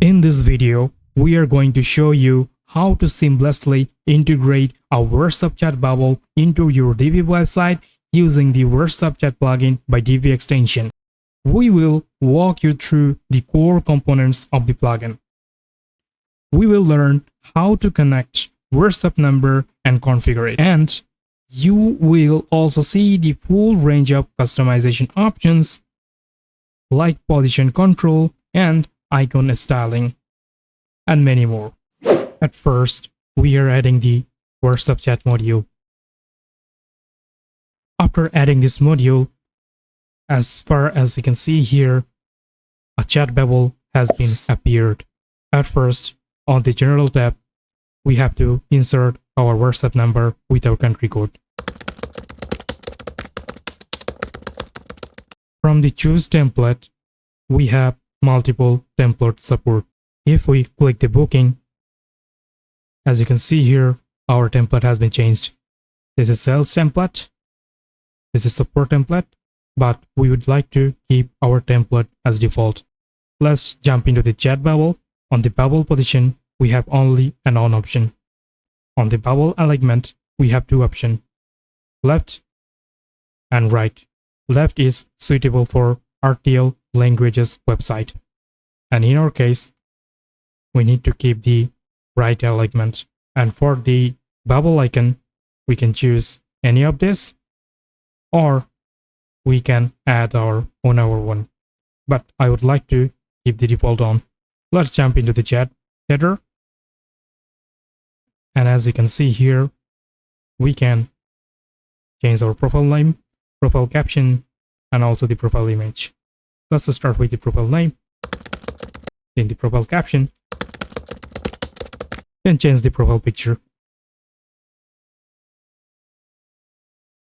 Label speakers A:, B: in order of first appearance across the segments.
A: In this video, we are going to show you how to seamlessly integrate a WhatsApp chat bubble into your Divi website using the WhatsApp chat plugin by Divi extension. We will walk you through the core components of the plugin. We will learn how to connect WhatsApp number and configure it. And you will also see the full range of customization options like position control and icon styling, and many more. At first, we are adding the WhatsApp chat module. After adding this module, as far as you can see here, a chat bubble has been appeared. At first, on the general tab, we have to insert our WhatsApp number with our country code. From the choose template, we have multiple template support. If we click the booking, as you can see here, our template has been changed. This is sales template, this is support template, but we would like to keep our template as default. Let's jump into the chat bubble. On the bubble position, we have only an on option. On the bubble alignment, we have two options, left and right. Left is suitable for RTL languages website, and in our case, we need to keep the right alignment. And for the bubble icon, we can choose any of this, or we can add our own one, but I would like to keep the default on. Let's jump into the chat header, and as you can see here, we can change our profile name, profile caption, and also the profile image. Let's start with the profile name, then the profile caption, then change the profile picture.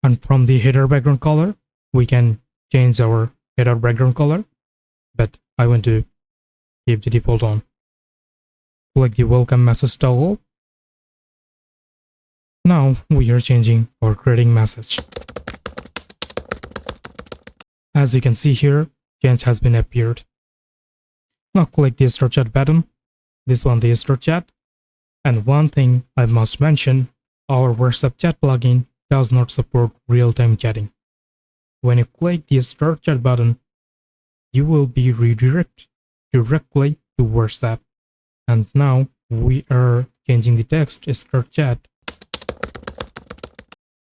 A: And from the header background color, we can change our header background color, but I want to keep the default on. Click the welcome message toggle. Now we are changing our greeting message. As you can see here, change has been appeared. Now click the start chat button. This one, the start chat. And one thing I must mention, our WhatsApp chat plugin does not support real-time chatting. When you click the start chat button, you will be redirected directly to WhatsApp. And now we are changing the text to start chat.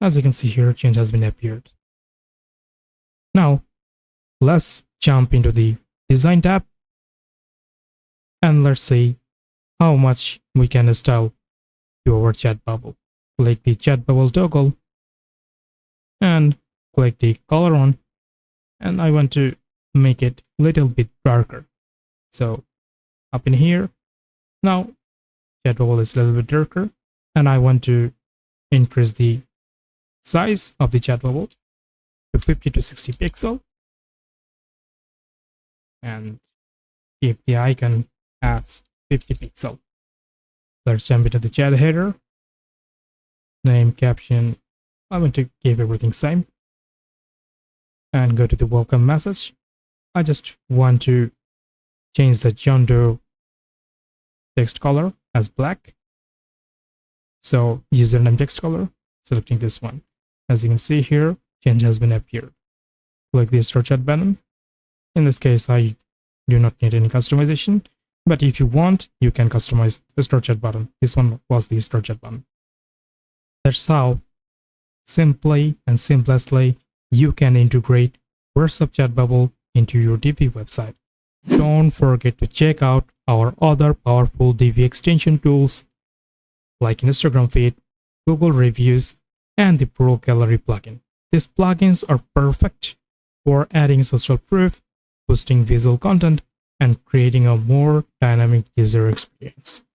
A: As you can see here, change has been appeared. Now, let's jump into the design tab, and let's see how much we can style to our chat bubble. Click the chat bubble toggle and click the color on, and I want to make it a little bit darker. So up in here, now chat bubble is a little bit darker, and I want to increase the size of the chat bubble to 50 to 60 pixel and keep the icon as 50 pixel. Let's jump into the chat header, name, caption. I want to keep everything same, and go to the welcome message. I just want to change the John Doe text color as black. So username text color, selecting this one. As you can see here, change has been appeared. Click the start chat button. In this case, I do not need any customization, but if you want, you can customize the start chat button. This one was the start chat button. That's how simply and seamlessly you can integrate WhatsApp chat bubble into your Divi website. Don't forget to check out our other powerful Divi extension tools like Instagram feed, Google reviews, and the Pro Gallery plugin. These plugins are perfect for adding social proof, boosting visual content, and creating a more dynamic user experience.